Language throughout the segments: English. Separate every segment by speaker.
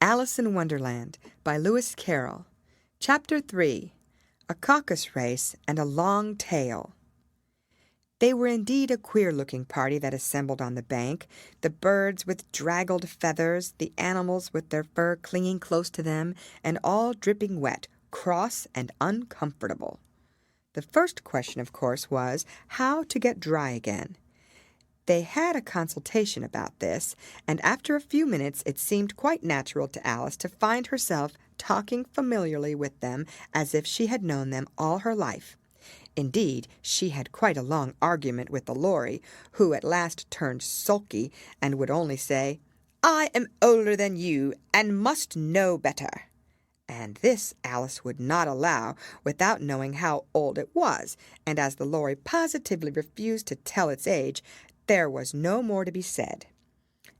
Speaker 1: Alice in Wonderland by Lewis Carroll. Chapter 3. A Caucus Race and a Long Tail. They were indeed a queer-looking party that assembled on the bank, the birds with draggled feathers, the animals with their fur clinging close to them, and all dripping wet, cross and uncomfortable. The first question, of course, was how to get dry again. They had a consultation about this, and after a few minutes it seemed quite natural to Alice to find herself talking familiarly with them as if she had known them all her life. Indeed, she had quite a long argument with the Lory, who at last turned sulky and would only say, "I am older than you, and must know better." And this Alice would not allow without knowing how old it was, and as the Lory positively refused to tell its age, there was no more to be said.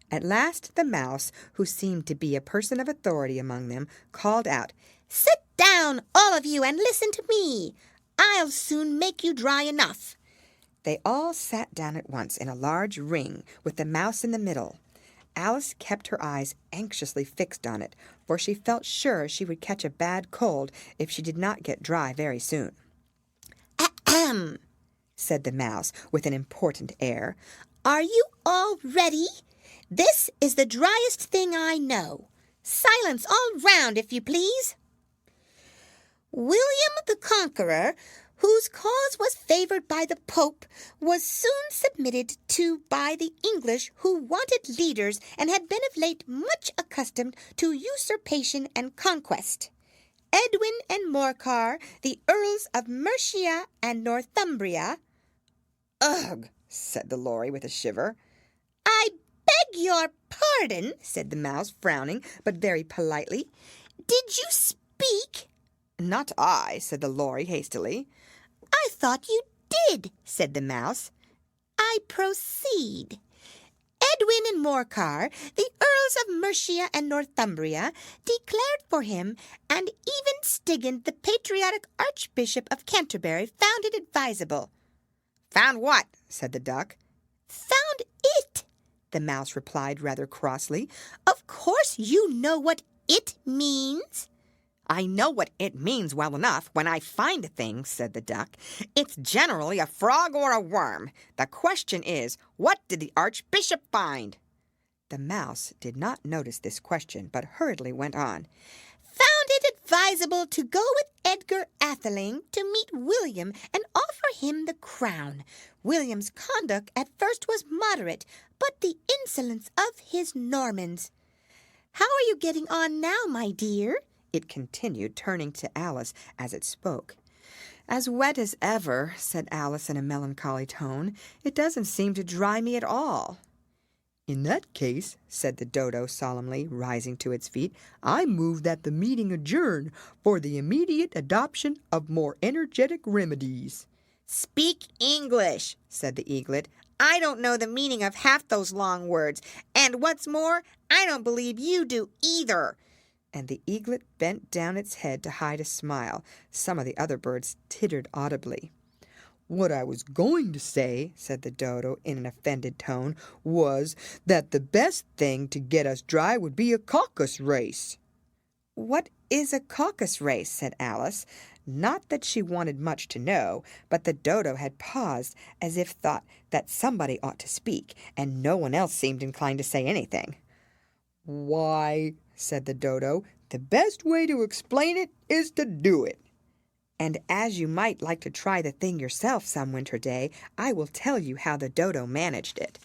Speaker 1: At last the Mouse, who seemed to be a person of authority among them, called out,
Speaker 2: "Sit down, all of you, and listen to me. I'll soon make you dry enough."
Speaker 1: They all sat down at once in a large ring, with the Mouse in the middle. Alice kept her eyes anxiously fixed on it, for she felt sure she would catch a bad cold if she did not get dry very soon.
Speaker 2: "Ahem," said the Mouse with an important air. "Are you all ready? This is the driest thing I know. Silence all round, if you please. William the Conqueror, whose cause was favored by the Pope, was soon submitted to by the English, who wanted leaders and had been of late much accustomed to usurpation and conquest. Edwin and Morcar, the Earls of Mercia and Northumbria—"
Speaker 1: "Ugh!" said the Lory with a shiver.
Speaker 2: "I beg your pardon," said the Mouse, frowning, but very politely. "Did you speak?"
Speaker 1: "Not I," said the Lory hastily.
Speaker 2: "I thought you did," said the Mouse. "I proceed. Edwin and Morcar, the Earls of Mercia and Northumbria, declared for him, and even Stigand, the patriotic Archbishop of Canterbury, found it advisable."
Speaker 1: "Found what?" said the Duck.
Speaker 2: "Found it," the Mouse replied rather crossly. "Of course you know what it means."
Speaker 1: "I know what it means well enough when I find a thing," said the Duck. "It's generally a frog or a worm. The question is, what did the Archbishop find?" The Mouse did not notice this question, but hurriedly went on.
Speaker 2: "Found it advisable to go with Edgar Atheling to meet William and offer him the crown. William's conduct at first was moderate, but the insolence of his Normans. How are you getting on now, my dear?" it continued, turning to Alice as it spoke.
Speaker 1: "As wet as ever," said Alice in a melancholy tone. "It doesn't seem to dry me at all."
Speaker 3: "In that case," said the Dodo solemnly, rising to its feet, "I move that the meeting adjourn for the immediate adoption of more energetic remedies."
Speaker 2: "Speak English," said the Eaglet. "I don't know the meaning of half those long words, and what's more, I don't believe you do either."
Speaker 1: And the Eaglet bent down its head to hide a smile. Some of the other birds tittered audibly.
Speaker 3: "What I was going to say," said the Dodo in an offended tone, "was that the best thing to get us dry would be a caucus race."
Speaker 1: "What is a caucus race?" said Alice. Not that she wanted much to know, but the Dodo had paused as if thought that somebody ought to speak, and no one else seemed inclined to say anything.
Speaker 3: "Why," said the Dodo, "the best way to explain it is to do it.
Speaker 1: And as you might like to try the thing yourself some winter day, I will tell you how the Dodo managed it.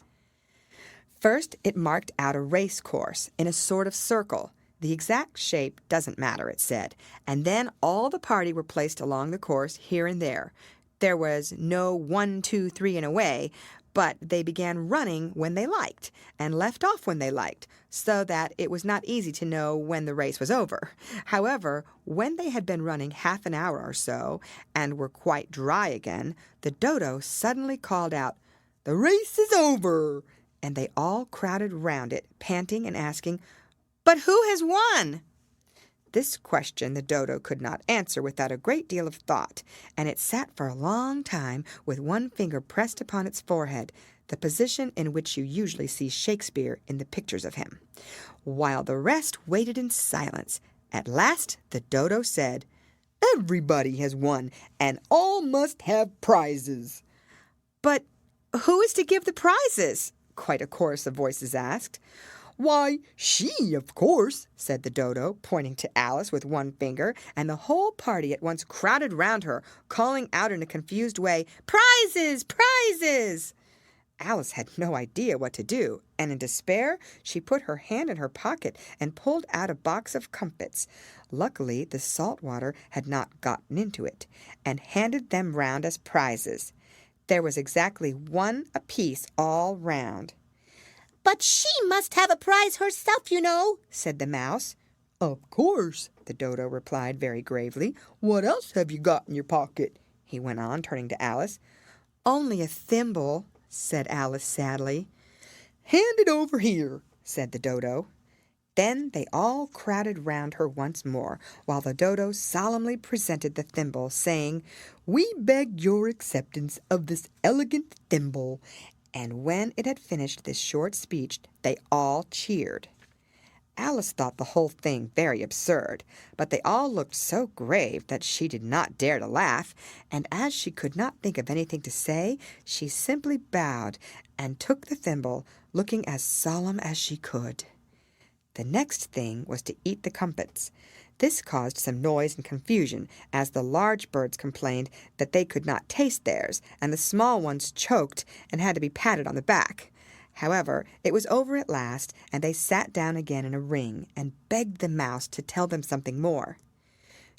Speaker 1: First, it marked out a race course in a sort of circle. The exact shape doesn't matter, it said, and then all the party were placed along the course here and there. There was no 1, 2, 3 and away, but they began running when they liked and left off when they liked, so that it was not easy to know when the race was over. However, when they had been running half an hour or so and were quite dry again, the Dodo suddenly called out, "The race is over!" and they all crowded round it, panting and asking, "But who has won?" This question the Dodo could not answer without a great deal of thought, and it sat for a long time with one finger pressed upon its forehead. the position in which you usually see Shakespeare in the pictures of him, while the rest waited in silence. At last the dodo said,
Speaker 3: Everybody has won, and all must have prizes.
Speaker 1: "But who is to give the prizes?" quite a chorus of voices asked.
Speaker 3: Why, she, of course, said the dodo, pointing to Alice with one finger,
Speaker 1: And the whole party at once crowded round her, calling out in a confused way, "Prizes! Prizes!" Alice had no idea what to do, and in despair she put her hand in her pocket and pulled out a box of comfits. Luckily, the salt water had not gotten into it, and handed them round as prizes. There was exactly one apiece all round.
Speaker 2: But she must have a prize herself, you know,
Speaker 1: said the mouse.
Speaker 3: Of course, the dodo replied very gravely. What else have you got in your pocket?
Speaker 1: He went on, turning to Alice. Only a thimble, said Alice sadly.
Speaker 3: Hand it over here,
Speaker 1: said the dodo. Then they all crowded round her once more, while the dodo solemnly presented the thimble, saying,
Speaker 3: We beg your acceptance of this elegant thimble.
Speaker 1: And when it had finished this short speech, they all cheered. Alice thought the whole thing very absurd, but they all looked so grave that she did not dare to laugh, and as she could not think of anything to say, she simply bowed and took the thimble, looking as solemn as she could. The next thing was to eat the comfits. This caused some noise and confusion, as the large birds complained that they could not taste theirs, and the small ones choked and had to be patted on the back. However, it was over at last, and they sat down again in a ring and begged the mouse to tell them something more.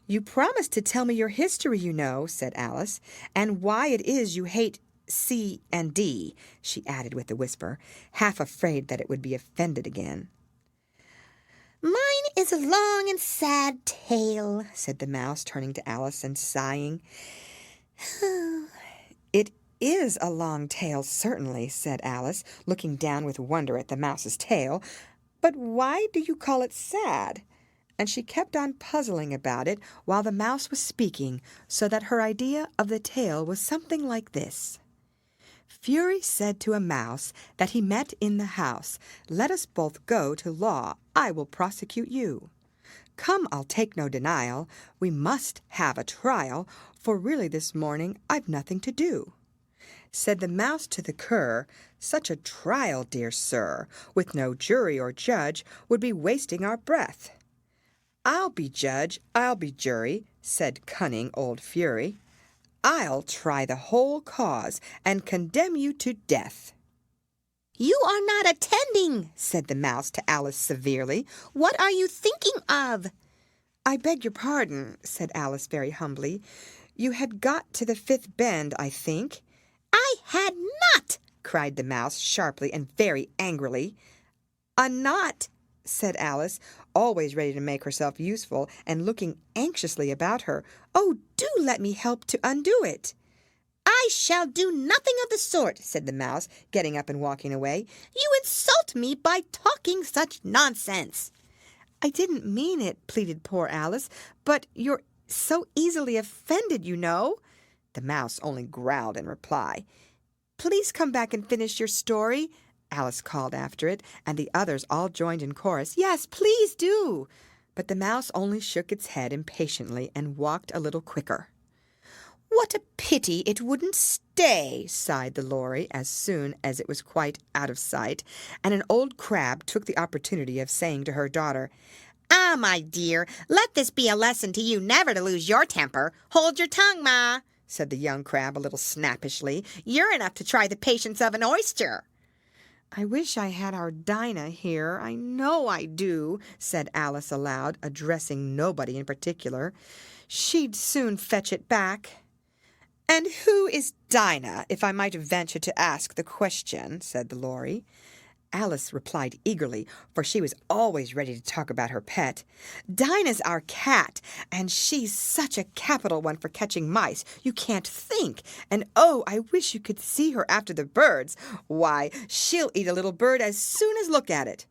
Speaker 1: "You promised to tell me your history, you know," said Alice, "and why it is you hate C and D," she added with a whisper, half afraid that it would be offended again.
Speaker 2: Mine is a long and sad tale,
Speaker 1: said the mouse, turning to Alice and sighing. "It is a long tale, certainly," said Alice, looking down with wonder at the mouse's tail. "But why do you call it sad?" And she kept on puzzling about it while the mouse was speaking, so that her idea of the tale was something like this. Fury said to a mouse that he met in the house, "Let us both go to law, I will prosecute you." "Come, I'll take no denial, we must have a trial, for really this morning I've nothing to do." Said the mouse to the cur, "Such a trial, dear sir, with no jury or judge, would be wasting our breath." "I'll be judge, I'll be jury," said cunning old Fury. "I'll try the whole cause and condemn you to death."
Speaker 2: You are not attending,
Speaker 1: said the mouse to Alice severely.
Speaker 2: What are you thinking of?
Speaker 1: "I beg your pardon," said Alice very humbly. "You had got to the fifth bend, I think."
Speaker 2: I had not,
Speaker 1: cried the mouse sharply and very angrily. "A knot," said Alice, always ready to make herself useful and looking anxiously about her. "Oh, do let me help to undo it."
Speaker 2: I shall do nothing of the sort,
Speaker 1: said the mouse, getting up and walking away.
Speaker 2: You insult me by talking such nonsense.
Speaker 1: "I didn't mean it," pleaded poor Alice, "but you're so easily offended, you know." The mouse only growled in reply. "Please come back and finish your story," Alice called after it, and the others all joined in chorus. "Yes, please do." But the mouse only shook its head impatiently and walked a little quicker. "What a pity it wouldn't stay," sighed the lory as soon as it was quite out of sight, and an old crab took the opportunity of saying to her daughter,
Speaker 2: "Ah, my dear, let this be a lesson to you never to lose your temper. Hold your tongue, Ma,"
Speaker 1: said the young crab a little snappishly.
Speaker 2: "You're enough to try the patience of an oyster."
Speaker 1: "I wish I had our Dinah here, I know I do," said Alice aloud, addressing nobody in particular. "She'd soon fetch it back." "And who is Dinah, if I might venture to ask the question?" said the lory. Alice replied eagerly, for she was always ready to talk about her pet. "Dinah's our cat, and she's such a capital one for catching mice, you can't think. And oh, I wish you could see her after the birds. Why, she'll eat a little bird as soon as look at it."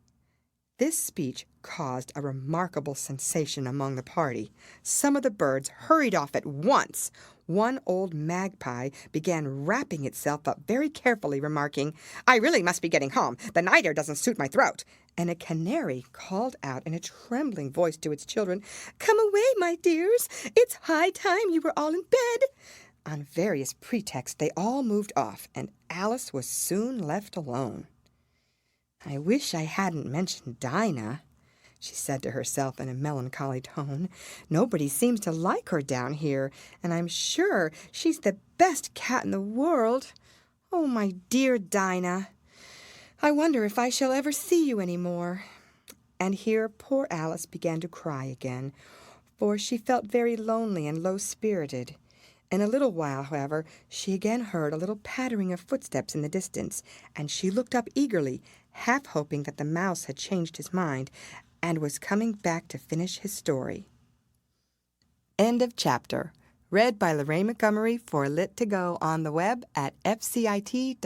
Speaker 1: This speech caused a remarkable sensation among the party. Some of the birds hurried off at once. one old magpie began wrapping itself up very carefully, remarking, "I really must be getting home. The night air doesn't suit my throat." And a canary called out in a trembling voice to its children, "Come away, my dears. It's high time you were all in bed." On various pretexts, they all moved off, and Alice was soon left alone. "I wish I hadn't mentioned Dinah," she said to herself in a melancholy tone. "Nobody seems to like her down here, and I'm sure she's the best cat in the world. Oh, my dear Dinah, I wonder if I shall ever see you any more." And here poor Alice began to cry again, for she felt very lonely and low-spirited. In a little while, however, she again heard a little pattering of footsteps in the distance, and she looked up eagerly, half hoping that the mouse had changed his mind and was coming back to finish his story. End of chapter. Read by Lorraine Montgomery for Lit to Go on the web at fcit.usf.edu.